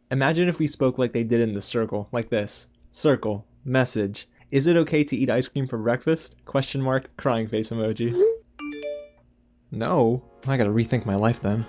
Imagine if we spoke like they did in The Circle, like this. Circle, message. Is it okay to eat ice cream for breakfast? Question mark, crying face emoji. No, I gotta rethink my life then.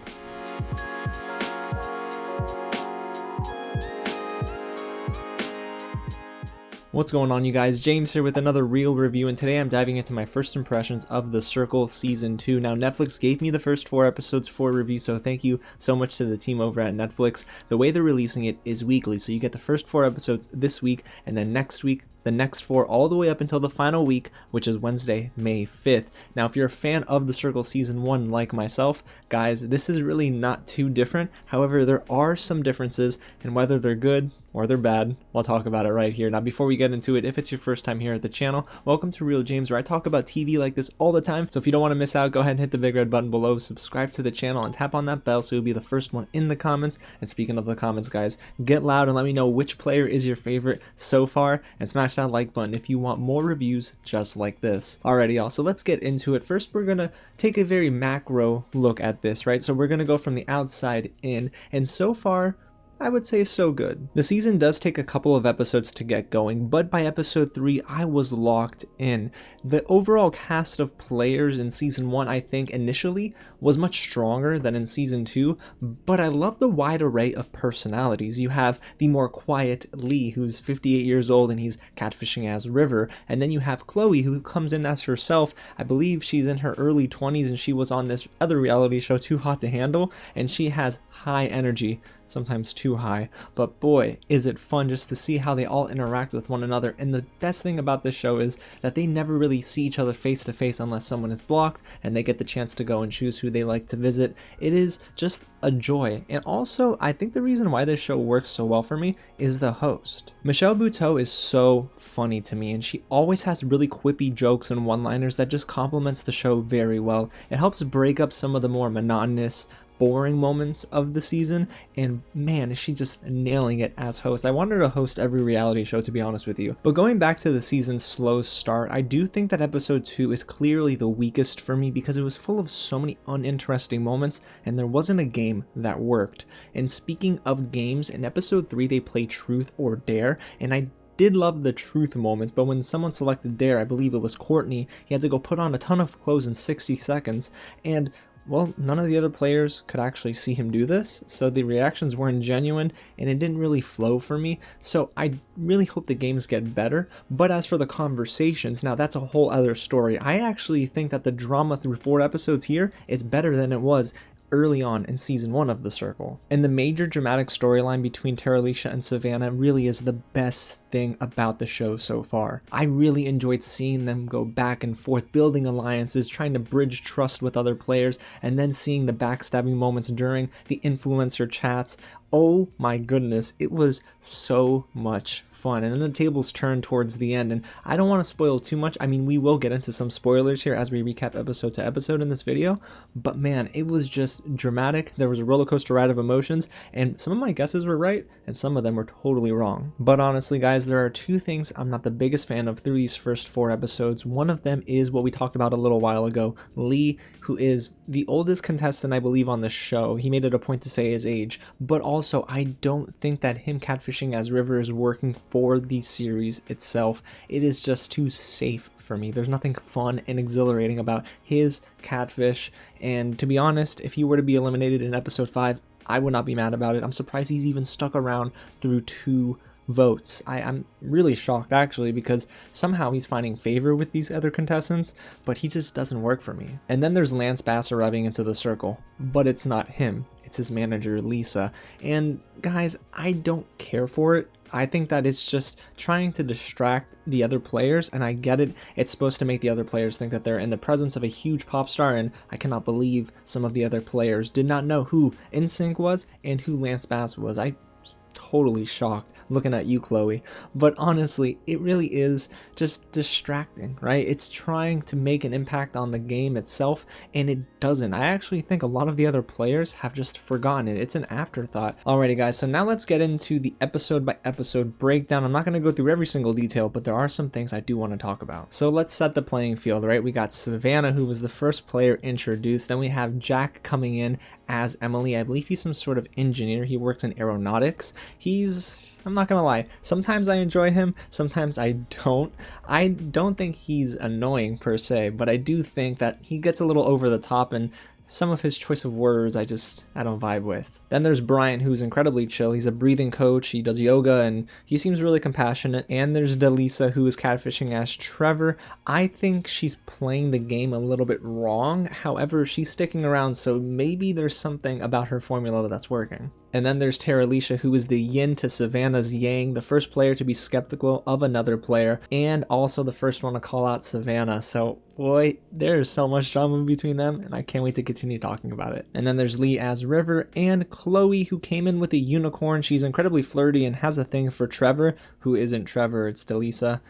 What's going on, you guys? James here with another real review, and today I'm diving into my first impressions of The Circle Season 2. Now, Netflix gave me the first 4 episodes for review, so thank you so much to the team over at Netflix. The way they're releasing it is weekly, so you get the first 4 episodes this week, and then next week, the next 4 all the way up until the final week, which is Wednesday, May 5th. Now, if you're a fan of The Circle Season 1 like myself, guys, this is really not too different. However, there are some differences, and whether they're good or they're bad, we'll talk about it right here. Now, before we get into it, if it's your first time here at the channel, welcome to Real James, where I talk about TV like this all the time. So if you don't want to miss out, go ahead and hit the big red button below, subscribe to the channel, and tap on that bell so you'll be the first one in the comments. And speaking of the comments, guys, get loud and let me know which player is your favorite so far, and smash that like button if you want more reviews just like this. Alrighty, y'all, so let's get into it. First, we're gonna take a very macro look at this, right? So we're gonna go from the outside in, and so far, I would say so good. The season does take a couple of episodes to get going, but by episode 3, I was locked in. The overall cast of players in season 1, I think, initially was much stronger than in season 2, but I love the wide array of personalities. You have the more quiet Lee, who's 58 years old and he's catfishing as River, and then you have Chloe, who comes in as herself. I believe she's in her early 20s and she was on this other reality show, Too Hot to Handle, and she has high energy. Sometimes too high, but boy, is it fun just to see how they all interact with one another. And the best thing about this show is that they never really see each other face to face unless someone is blocked and they get the chance to go and choose who they like to visit. It is just a joy. And also, I think the reason why this show works so well for me is the host. Michelle Buteau is so funny to me, and she always has really quippy jokes and one-liners that just complements the show very well. It helps break up some of the more monotonous, boring moments of the season, and man, is she just nailing it as host. I want her to host every reality show, to be honest with you. But going back to the season's slow start, I do think that episode 2 is clearly the weakest for me because it was full of so many uninteresting moments and there wasn't a game that worked. And speaking of games, in episode 3 they play Truth or Dare, and I did love the truth moment, but when someone selected Dare, I believe it was Courtney, he had to go put on a ton of clothes in 60 seconds, and well, none of the other players could actually see him do this, so the reactions weren't genuine and it didn't really flow for me. So I really hope the games get better. But as for the conversations, now that's a whole other story. I actually think that the drama through 4 episodes here is better than it was early on in season 1 of The Circle. And the major dramatic storyline between Terralisha and Savannah really is the best thing about the show so far. I really enjoyed seeing them go back and forth, building alliances, trying to bridge trust with other players, and then seeing the backstabbing moments during the influencer chats. Oh my goodness, it was so much fun. And then the tables turned towards the end, and I don't want to spoil too much. I mean, we will get into some spoilers here as we recap episode to episode in this video, but man, it was just dramatic. There was a roller coaster ride of emotions, and some of my guesses were right and some of them were totally wrong. But honestly, guys, there are 2 things I'm not the biggest fan of through these first 4 episodes. One of them is what we talked about a little while ago, Lee, who is the oldest contestant, I believe, on the show. He made it a point to say his age, but also I don't think that him catfishing as River is working for the series itself. It is just too safe for me. There's nothing fun and exhilarating about his catfish, and to be honest, if he were to be eliminated in episode 5, I would not be mad about it. I'm surprised he's even stuck around through 2 votes. I'm really shocked actually, because somehow he's finding favor with these other contestants, but he just doesn't work for me. And then there's Lance Bass arriving into the circle, but it's not him. It's his manager, Lisa. And guys, I don't care for it. I think that it's just trying to distract the other players, and I get it. It's supposed to make the other players think that they're in the presence of a huge pop star, and I cannot believe some of the other players did not know who NSYNC was and who Lance Bass was. I was totally shocked looking at you, Chloe. But honestly, it really is just distracting, right? It's trying to make an impact on the game itself, and it doesn't. I actually think a lot of the other players have just forgotten it. It's an afterthought. Alrighty, guys, so now let's get into the episode by episode breakdown. I'm not going to go through every single detail, but there are some things I do want to talk about. So let's set the playing field, right? We got Savannah, who was the first player introduced. Then we have Jack coming in as Emily. I believe he's some sort of engineer. He works in aeronautics. mix. I'm not gonna lie, sometimes I enjoy him, sometimes I don't. I don't think he's annoying per se, but I do think that he gets a little over the top, and some of his choice of words I don't vibe with. Then there's Brian, who's incredibly chill. He's a breathing coach, he does yoga, and he seems really compassionate. And there's Delisa, who is catfishing as Trevor. I think she's playing the game a little bit wrong. However, she's sticking around, so maybe there's something about her formula that's working. And then there's Terralisha, who is the yin to Savannah's yang, the first player to be skeptical of another player, and also the first one to call out Savannah. So boy, there's so much drama between them, and I can't wait to continue talking about it. And then there's Lee as River, and Chloe, who came in with a unicorn. She's incredibly flirty and has a thing for Trevor, who isn't Trevor, it's Delisa.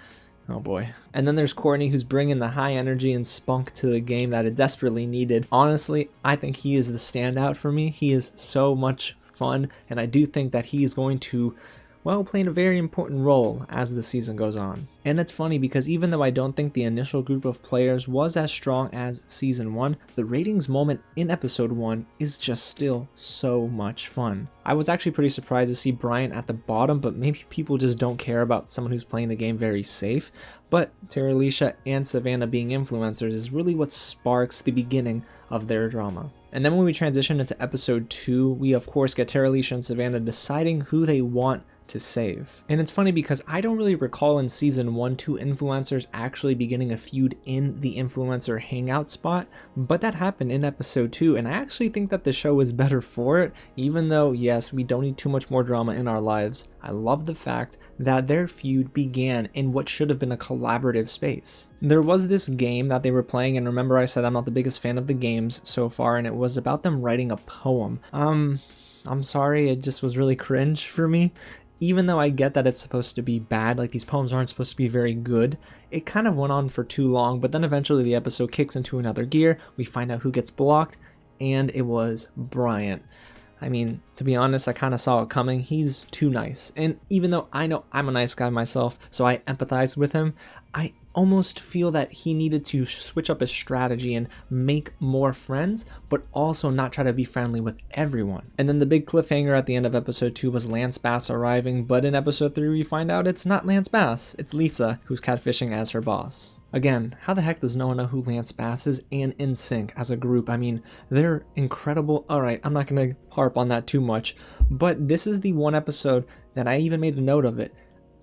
Oh boy. And then there's Courtney, who's bringing the high energy and spunk to the game that it desperately needed. Honestly, I think he is the standout for me. He is so much fun, and I do think that he is going to, well, playing a very important role as the season goes on. And it's funny because even though I don't think the initial group of players was as strong as season 1, the ratings moment in episode 1 is just still so much fun. I was actually pretty surprised to see Brian at the bottom, but maybe people just don't care about someone who's playing the game very safe. But Terralisha and Savannah being influencers is really what sparks the beginning of their drama. And then when we transition into episode 2, we of course get Terralisha and Savannah deciding who they want to save. And it's funny because I don't really recall in season 1 2 influencers actually beginning a feud in the influencer hangout spot, but that happened in episode 2, and I actually think that the show is better for it. Even though, yes, we don't need too much more drama in our lives, I love the fact that their feud began in what should have been a collaborative space. There was this game that they were playing, and remember I said I'm not the biggest fan of the games so far, and it was about them writing a poem. I'm sorry, it just was really cringe for me. Even though I get that it's supposed to be bad, like these poems aren't supposed to be very good, it kind of went on for too long, but then eventually the episode kicks into another gear, we find out who gets blocked, and it was Bryant. I mean, to be honest, I kind of saw it coming. He's too nice, and even though I know I'm a nice guy myself, so I empathize with him, I almost feel that he needed to switch up his strategy and make more friends, but also not try to be friendly with everyone. And then the big cliffhanger at the end of episode 2 was Lance Bass arriving, but in episode 3 we find out it's not Lance Bass, it's Lisa, who's catfishing as her boss. Again, how the heck does no one know who Lance Bass is and NSYNC as a group? I mean, they're incredible. Alright, I'm not gonna harp on that too much, but this is the one episode that I even made a note of it.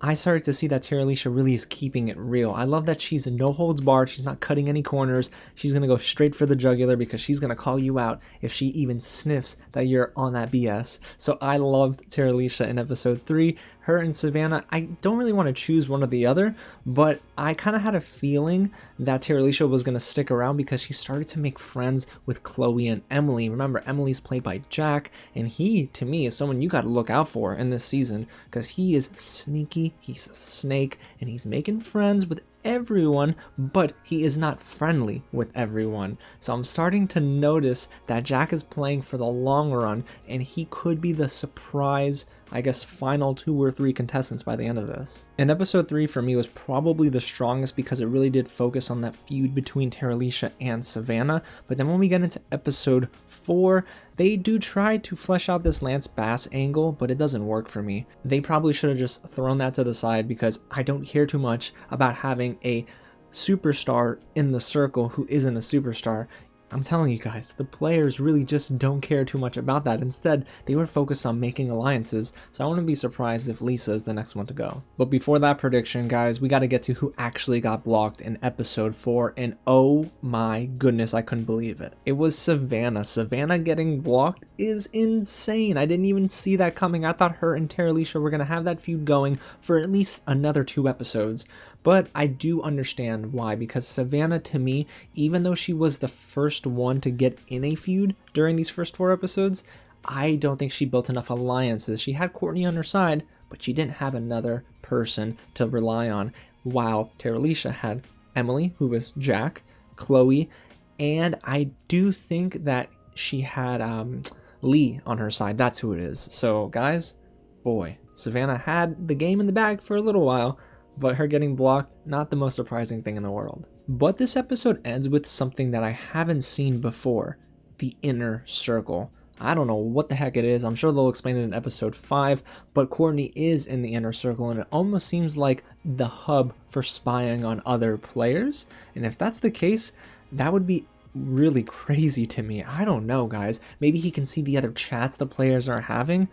I started to see that Terralisha really is keeping it real. I love that she's no holds barred, she's not cutting any corners, she's going to go straight for the jugular because she's going to call you out if she even sniffs that you're on that BS. So I loved Terralisha in episode 3. Her and Savannah, I don't really want to choose one or the other, but I kind of had a feeling that Terralisha was going to stick around because she started to make friends with Chloe and Emily. Remember, Emily's played by Jack, and he, to me, is someone you got to look out for in this season because he is sneaky, he's a snake, and he's making friends with everyone, but he is not friendly with everyone. So I'm starting to notice that Jack is playing for the long run, and he could be the surprise, I guess, final 2 or 3 contestants by the end of this. And episode 3 for me was probably the strongest because it really did focus on that feud between Terralisha and Savannah. But then when we get into episode 4, they do try to flesh out this Lance Bass angle, but it doesn't work for me. They probably should have just thrown that to the side because I don't care too much about having a superstar in the circle who isn't a superstar. I'm telling you guys, the players really just don't care too much about that. Instead, they were focused on making alliances, so I wouldn't be surprised if Lisa is the next one to go. But before that prediction, guys, we got to get to who actually got blocked in episode 4, and oh my goodness, I couldn't believe it. It was Savannah. Savannah getting blocked is insane. I didn't even see that coming. I thought her and Terralisha were going to have that feud going for at least another 2 episodes. But I do understand why, because Savannah, to me, even though she was the first one to get in a feud during these first 4 episodes, I don't think she built enough alliances. She had Courtney on her side, but she didn't have another person to rely on, while Terralisha had Emily, who was Jack, Chloe, and I do think that she had Lee on her side. That's who it is. So, guys, boy, Savannah had the game in the bag for a little while, but her getting blocked, not the most surprising thing in the world. But this episode ends with something that I haven't seen before, the inner circle. I don't know what the heck it is. I'm sure they'll explain it in episode 5, but Courtney is in the inner circle, and it almost seems like the hub for spying on other players. And if that's the case, that would be really crazy to me. I don't know, guys. Maybe he can see the other chats the players are having.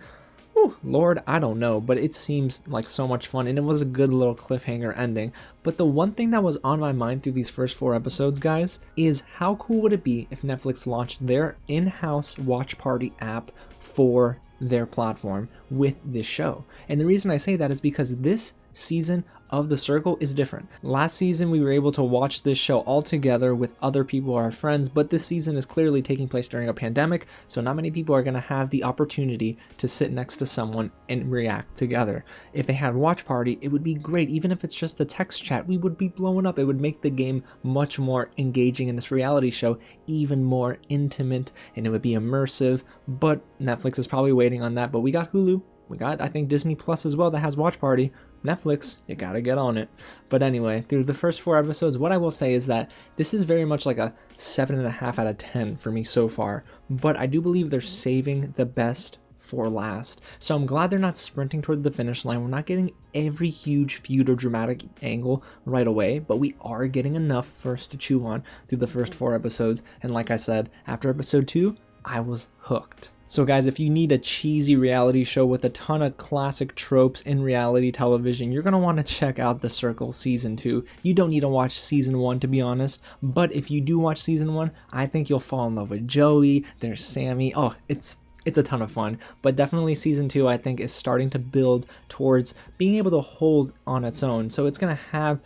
Whew, Lord, I don't know, but it seems like so much fun, and it was a good little cliffhanger ending. But the one thing that was on my mind through these first 4 episodes, guys, is how cool would it be if Netflix launched their in-house watch party app for their platform with this show? And the reason I say that is because this season of The Circle is different. Last season we were able to watch this show all together with other people, our friends, but this season is clearly taking place during a pandemic, so not many people are going to have the opportunity to sit next to someone and react together. If they had watch party, it would be great. Even if it's just a text chat, we would be blowing up. It would make the game much more engaging in this reality show, even more intimate, and it would be immersive. But Netflix is probably waiting on that. But we got Hulu. We got, I think, Disney Plus as well that has watch party. Netflix, you gotta get on it. But anyway, through the first 4 episodes, what I will say is that this is very much like a 7.5 out of 10 for me so far. But I do believe they're saving the best for last. So I'm glad they're not sprinting toward the finish line. We're not getting every huge feud or dramatic angle right away, but we are getting enough for us to chew on through the first 4 episodes. And like I said, after episode 2, I was hooked. So guys, if you need a cheesy reality show with a ton of classic tropes in reality television, you're going to want to check out The Circle Season 2. You don't need to watch Season 1 to be honest, but if you do watch Season 1, I think you'll fall in love with Joey, there's Sammy. Oh, it's a ton of fun. But definitely Season 2 I think is starting to build towards being able to hold on its own. So it's going to have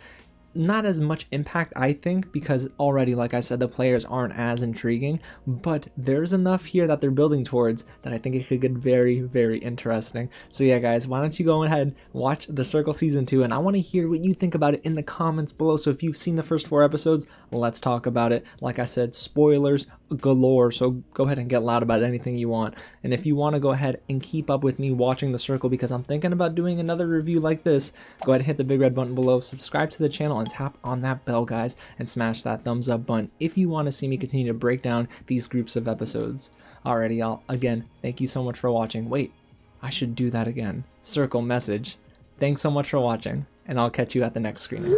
not as much impact, I think, because already, like I said, the players aren't as intriguing, but there's enough here that they're building towards that I think it could get very, very interesting. So yeah, guys, why don't you go ahead and watch The Circle Season 2, and I want to hear what you think about it in the comments below. So if you've seen the first 4 episodes, let's talk about it. Like I said, spoilers galore, so go ahead and get loud about anything you want. And if you want to go ahead and keep up with me watching The Circle, because I'm thinking about doing another review like this, go ahead and hit the big red button below, subscribe to the channel, and tap on that bell, guys, and smash that thumbs up button if you want to see me continue to break down these groups of episodes. Alrighty, y'all, again, thank you so much for watching. Wait, I should do that again. Circle message. Thanks so much for watching, and I'll catch you at the next screening.